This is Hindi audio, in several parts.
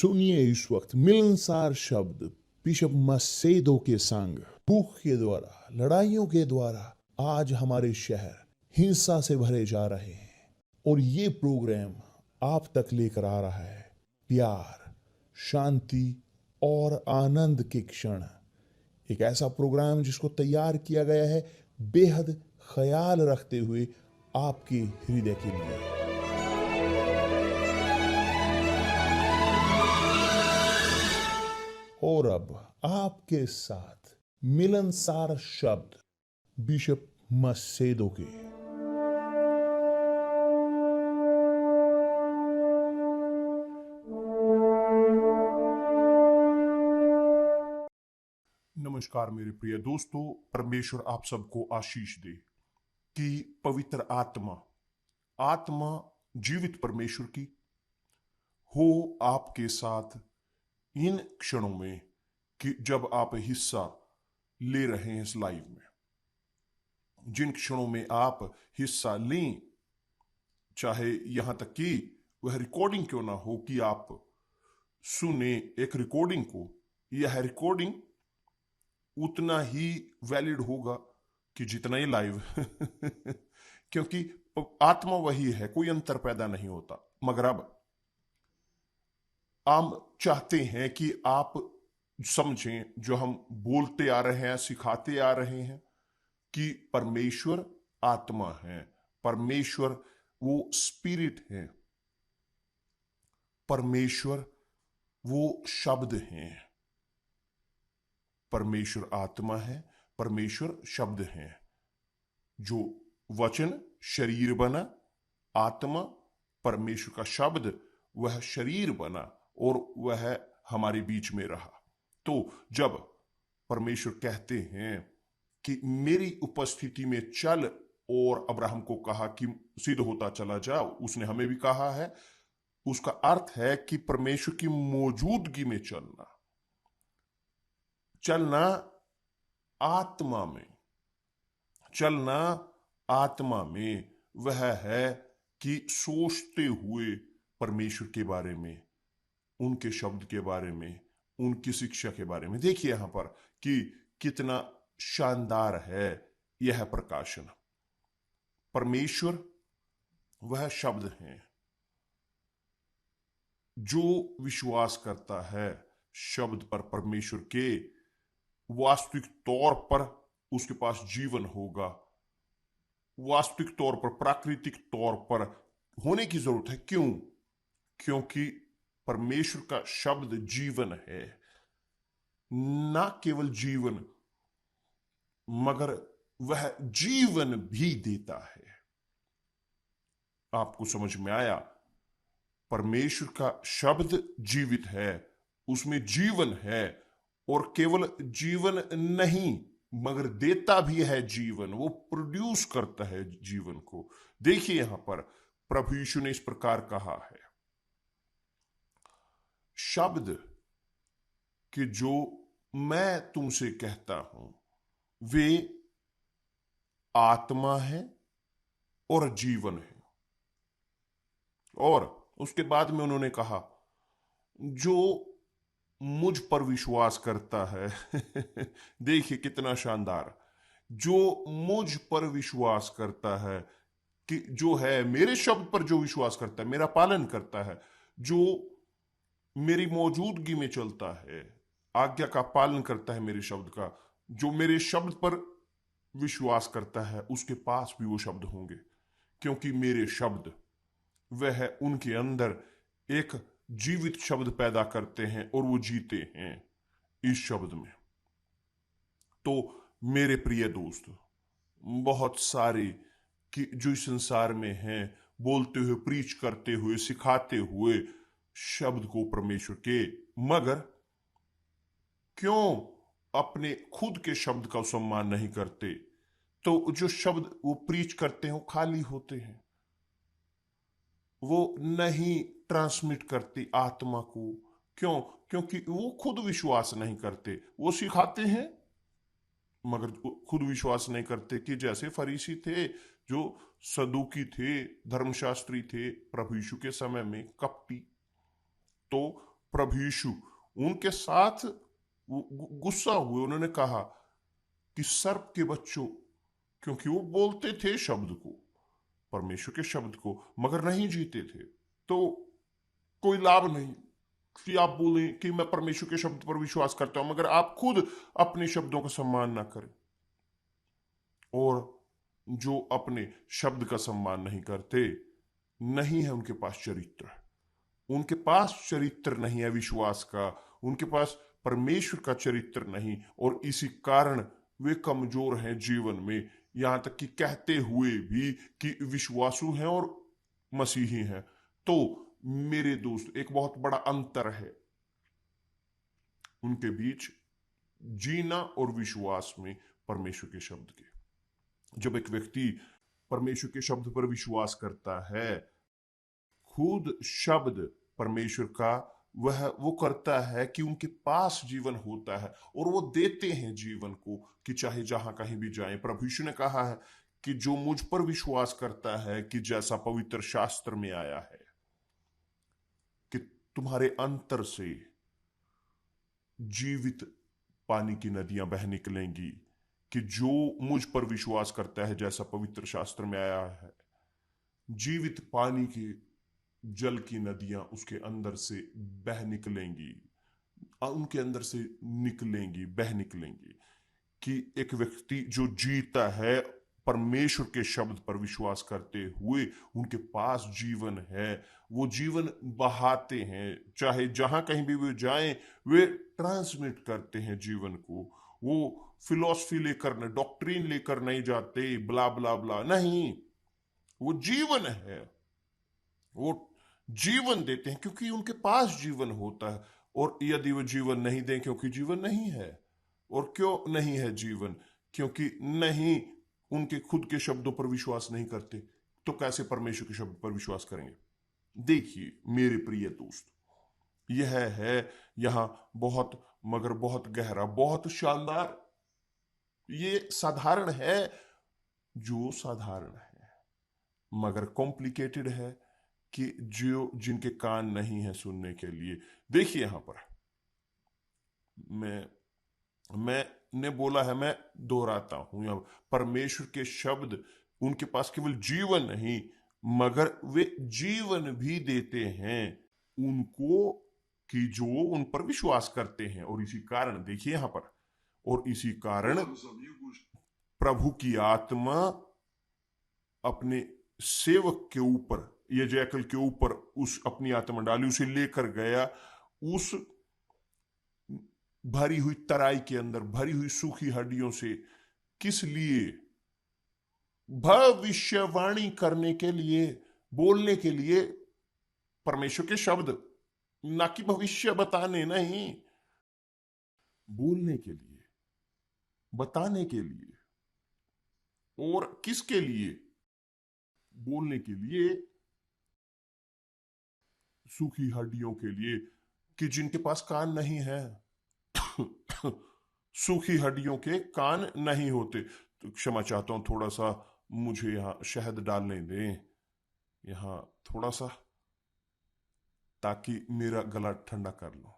सुनिए इस वक्त मिलनसार शब्द बिशप मसेदो के संग। भूख के द्वारा, लड़ाइयों के द्वारा आज हमारे शहर हिंसा से भरे जा रहे हैं और ये प्रोग्राम आप तक लेकर आ रहा है प्यार, शांति और आनंद के क्षण। एक ऐसा प्रोग्राम जिसको तैयार किया गया है बेहद ख्याल रखते हुए आपके हृदय के लिए। और अब आपके साथ मिलनसार शब्द बिशप मसेदो के। नमस्कार मेरे प्रिय दोस्तों, परमेश्वर आप सबको आशीष दे कि पवित्र आत्मा जीवित परमेश्वर की हो आपके साथ इन क्षणों में कि जब आप हिस्सा ले रहे हैं इस लाइव में। जिन क्षणों में आप हिस्सा लें, चाहे यहां तक कि वह रिकॉर्डिंग क्यों ना हो, कि आप सुने एक रिकॉर्डिंग को, यह रिकॉर्डिंग उतना ही वैलिड होगा कि जितना ही लाइव क्योंकि आत्मा वही है, कोई अंतर पैदा नहीं होता। मगर अब हम चाहते हैं कि आप समझें जो हम बोलते आ रहे हैं, सिखाते आ रहे हैं, कि परमेश्वर आत्मा है, परमेश्वर वो स्पिरिट है, परमेश्वर वो शब्द हैं। परमेश्वर आत्मा है, परमेश्वर शब्द है। जो वचन शरीर बना, आत्मा परमेश्वर का शब्द वह शरीर बना और वह हमारे बीच में रहा। तो जब परमेश्वर कहते हैं कि मेरी उपस्थिति में चल, और अब्राहम को कहा कि सिद्ध होता चला जा, उसने हमें भी कहा है, उसका अर्थ है कि परमेश्वर की मौजूदगी में चलना आत्मा में, चलना आत्मा में वह है कि सोचते हुए परमेश्वर के बारे में, उनके शब्द के बारे में, उनकी शिक्षा के बारे में। देखिए यहां पर कि कितना शानदार है यह प्रकाशन। परमेश्वर वह शब्द है। जो विश्वास करता है शब्द पर, परमेश्वर के, वास्तविक तौर पर उसके पास जीवन होगा। वास्तविक तौर पर, प्राकृतिक तौर पर होने की जरूरत है। क्यों? क्योंकि परमेश्वर का शब्द जीवन है। ना केवल जीवन, मगर वह जीवन भी देता है। आपको समझ में आया? परमेश्वर का शब्द जीवित है, उसमें जीवन है, और केवल जीवन नहीं मगर देता भी है जीवन। वो प्रोड्यूस करता है जीवन को। देखिए यहां पर प्रभु यीशु ने इस प्रकार कहा है, शब्द कि जो मैं तुमसे कहता हूं वे आत्मा है और जीवन है। और उसके बाद में उन्होंने कहा, जो मुझ पर विश्वास करता है देखिए कितना शानदार, जो मुझ पर विश्वास करता है, कि जो है मेरे शब्द पर जो विश्वास करता है, मेरा पालन करता है, जो मेरी मौजूदगी में चलता है, आज्ञा का पालन करता है मेरे शब्द का, जो मेरे शब्द पर विश्वास करता है, उसके पास भी वो शब्द होंगे। क्योंकि मेरे शब्द वह उनके अंदर एक जीवित शब्द पैदा करते हैं और वो जीते हैं इस शब्द में। तो मेरे प्रिय दोस्त, बहुत सारे कि जो इस संसार में हैं, बोलते हुए, प्रीच करते हुए, सिखाते हुए शब्द को परमेश्वर के, मगर क्यों अपने खुद के शब्द का सम्मान नहीं करते? तो जो शब्द वो प्रीच करते हैं वो खाली होते हैं, वो नहीं ट्रांसमिट करती आत्मा को। क्यों? क्योंकि वो खुद विश्वास नहीं करते। वो सिखाते हैं मगर खुद विश्वास नहीं करते। कि जैसे फरीसी थे, जो सदूकी थे, धर्मशास्त्री थे प्रभु यीशु के समय में, कपटी। तो प्रभु यीशु उनके साथ गुस्सा हुए। उन्होंने कहा कि सर्प के बच्चों, क्योंकि वो बोलते थे शब्द को, परमेश्वर के शब्द को, मगर नहीं जीते थे, तो कोई लाभ नहीं कि आप बोलें कि मैं परमेश्वर के शब्द पर विश्वास करता हूं, मगर आप खुद अपने शब्दों का सम्मान ना करें। और जो अपने शब्द का सम्मान नहीं करते, नहीं है उनके पास चरित्र, उनके पास चरित्र नहीं है विश्वास का, उनके पास परमेश्वर का चरित्र नहीं, और इसी कारण वे कमजोर हैं जीवन में, यहां तक कि कहते हुए भी कि विश्वासु हैं और मसीही हैं। तो मेरे दोस्त, एक बहुत बड़ा अंतर है उनके बीच, जीना और विश्वास में परमेश्वर के शब्द के। जब एक व्यक्ति परमेश्वर के शब्द पर विश्वास करता है, खुद शब्द परमेश्वर का वो करता है कि उनके पास जीवन होता है, और वो देते हैं जीवन को, कि चाहे जहां कहीं भी जाएं। प्रभु यीशु ने कहा है कि जो मुझ पर विश्वास करता है, कि जैसा पवित्र शास्त्र में आया है कि तुम्हारे अंतर से जीवित पानी की नदियां बह निकलेंगी, कि जो मुझ पर विश्वास करता है, जैसा पवित्र शास्त्र में आया है, जीवित पानी की जल की नदियां उसके अंदर से बह निकलेंगी, उनके अंदर से निकलेंगी, बह निकलेंगी। कि एक व्यक्ति जो जीता है परमेश्वर के शब्द पर विश्वास करते हुए, उनके पास जीवन है, वो जीवन बहाते हैं, चाहे जहां कहीं भी वे जाएं, वे ट्रांसमिट करते हैं जीवन को। वो फिलॉसफी लेकर, डॉक्ट्रिन लेकर नहीं जाते, ब्ला ब्ला ब्ला नहीं, वो जीवन है, वो जीवन देते हैं क्योंकि उनके पास जीवन होता है। और यदि वो जीवन नहीं दें, क्योंकि जीवन नहीं है। और क्यों नहीं है जीवन? क्योंकि नहीं, उनके खुद के शब्दों पर विश्वास नहीं करते, तो कैसे परमेश्वर के शब्द पर विश्वास करेंगे? देखिए मेरे प्रिय दोस्त, यह है यहां बहुत, मगर बहुत गहरा, बहुत शानदार, ये साधारण है, जो साधारण है मगर कॉम्प्लिकेटेड है, कि जो जिनके कान नहीं है सुनने के लिए। देखिए यहां पर मैंने बोला है, मैं दोहराता हूं, अब परमेश्वर के शब्द उनके पास केवल जीवन नहीं, मगर वे जीवन भी देते हैं उनको, कि जो उन पर विश्वास करते हैं। और इसी कारण देखिए यहां पर, और इसी कारण प्रभु की आत्मा अपने सेवक के ऊपर, ये जैकल के ऊपर उस अपनी आत्मा डाली, उसे लेकर गया उस भरी हुई तराई के अंदर, भरी हुई सूखी हड्डियों से। किस लिए? भविष्यवाणी करने के लिए, बोलने के लिए परमेश्वर के शब्द, ना कि भविष्य बताने, नहीं, बोलने के लिए, बताने के लिए। और किसके लिए? बोलने के लिए, सूखी हड्डियों के लिए, कि जिनके पास कान नहीं है। सूखी हड्डियों के कान नहीं होते। तो क्षमा चाहता हूं, थोड़ा सा मुझे यहां शहद डालने दें, यहां थोड़ा सा, ताकि मेरा गला ठंडा कर लो।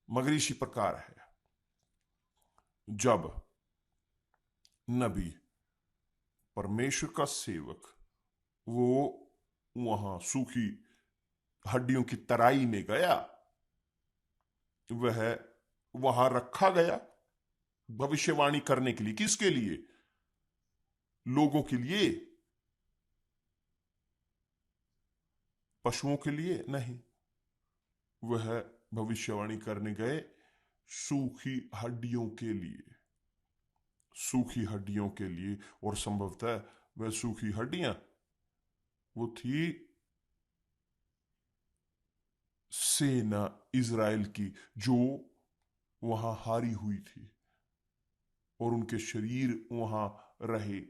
मगर इसी प्रकार है, जब नबी, परमेश्वर का सेवक, वो वहां सूखी हड्डियों की तराई में गया, वह वहां रखा गया भविष्यवाणी करने के लिए। किसके लिए? लोगों के लिए, पशुओं के लिए नहीं। वह भविष्यवाणी करने गए सूखी हड्डियों के लिए, सूखी हड्डियों के लिए। और संभवतः वह सूखी हड्डियां वो थी सेना इज़राइल की, जो वहां हारी हुई थी, और उनके शरीर वहां रहे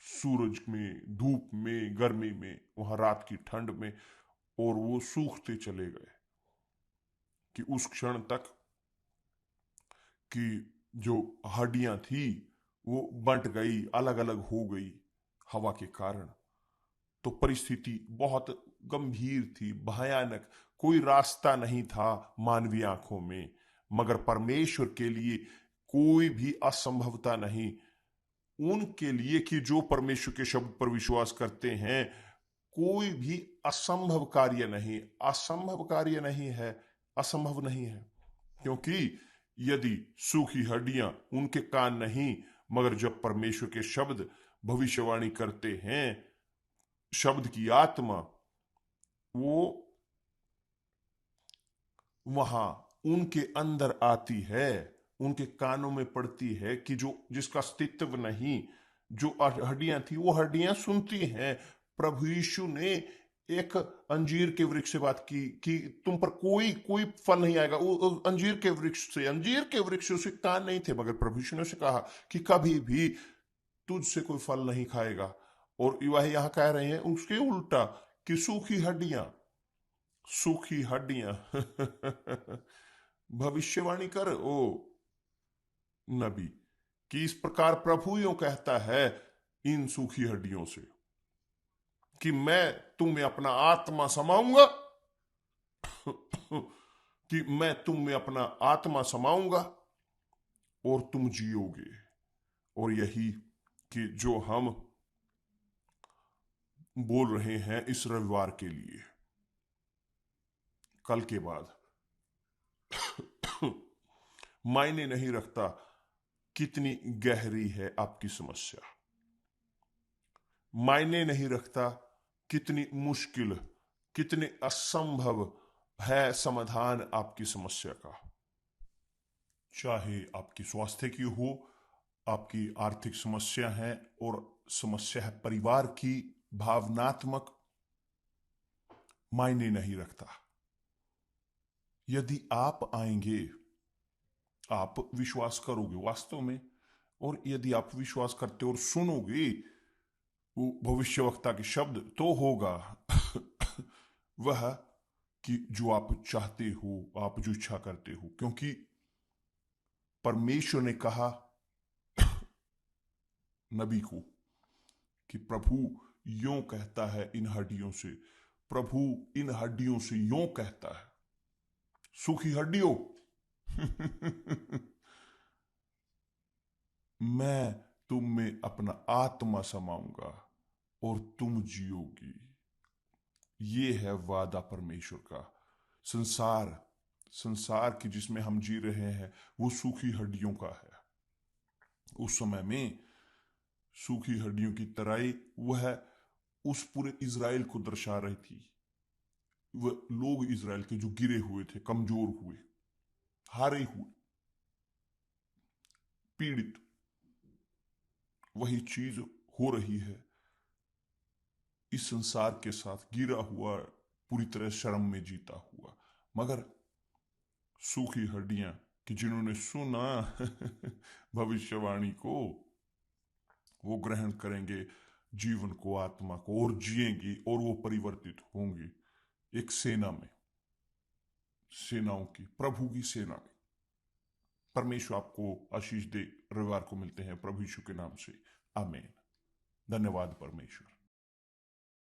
सूरज में, धूप में, गर्मी में, वहां रात की ठंड में, और वो सूखते चले गए, कि उस क्षण तक कि जो हड्डियां थी वो बंट गई, अलग अलग हो गई हवा के कारण। तो परिस्थिति बहुत गंभीर थी, भयानक, कोई रास्ता नहीं था मानवीय आंखों में, मगर परमेश्वर के लिए कोई भी असंभवता नहीं। उनके लिए कि जो परमेश्वर के शब्द पर विश्वास करते हैं, कोई भी असंभव कार्य नहीं, असंभव कार्य नहीं है, असंभव नहीं है। क्योंकि यदि सूखी हड्डियां, उनके कान नहीं, मगर जब परमेश्वर के शब्द भविष्यवाणी करते हैं, शब्द की आत्मा वो वहां उनके अंदर आती है, उनके कानों में पड़ती है, कि जो जिसका अस्तित्व नहीं, जो हड्डियां थी वो हड्डियां सुनती हैं। प्रभु यीशु ने एक अंजीर के वृक्ष से बात की कि तुम पर कोई कोई फल नहीं आएगा। वो अंजीर के वृक्ष से उसे कान नहीं थे, मगर प्रभु यीशु ने उसे कहा कि कभी भी तुझसे कोई फल नहीं खाएगा। और वह यहां कह रहे हैं उसके उल्टा कि सूखी हड्डियां, सूखी हड्डियां भविष्यवाणी कर ओ नबी कि इस प्रकार प्रभु यूं कहता है इन सूखी हड्डियों से कि मैं तुम में अपना आत्मा समाऊंगा कि मैं तुम में अपना आत्मा समाऊंगा और तुम जियोगे। और यही कि जो हम बोल रहे हैं इस रविवार के लिए, कल के बाद मायने नहीं रखता कितनी गहरी है आपकी समस्या, मायने नहीं रखता कितनी मुश्किल, कितने असंभव है समाधान आपकी समस्या का। चाहे आपकी स्वास्थ्य की हो, आपकी आर्थिक समस्या है, और समस्या है परिवार की, भावनात्मक, मायने नहीं रखता। यदि आप आएंगे, आप विश्वास करोगे वास्तव में, और यदि आप विश्वास करते और सुनोगे वो भविष्यवक्ता के शब्द, तो होगा वह कि जो आप चाहते हो, आप जो इच्छा करते हो। क्योंकि परमेश्वर ने कहा नबी को कि प्रभु यों कहता है इन हड्डियों से, प्रभु इन हड्डियों से यों कहता है, सूखी हड्डियों मैं तुम में अपना आत्मा समाऊंगा और तुम जियोगी। ये है वादा परमेश्वर का। संसार की जिसमें हम जी रहे हैं वो सूखी हड्डियों का है। उस समय में सूखी हड्डियों की तराई वह उस पूरे इज़राइल को दर्शा रही थी। वह लोग इज़राइल के जो गिरे हुए थे, कमजोर हुए, हारे हुए, पीड़ित, वही चीज हो रही है इस संसार के साथ, गिरा हुआ, पूरी तरह शर्म में जीता हुआ। मगर सूखी हड्डियां कि जिन्होंने सुना भविष्यवाणी को, वो ग्रहण करेंगे जीवन को, आत्मा को, और जिएंगी, और वो परिवर्तित होंगी एक सेना में, सेनाओं की, प्रभु की सेना में। परमेश्वर आपको आशीष दे। रविवार को मिलते हैं प्रभु यीशु के नाम से। आमीन। धन्यवाद परमेश्वर।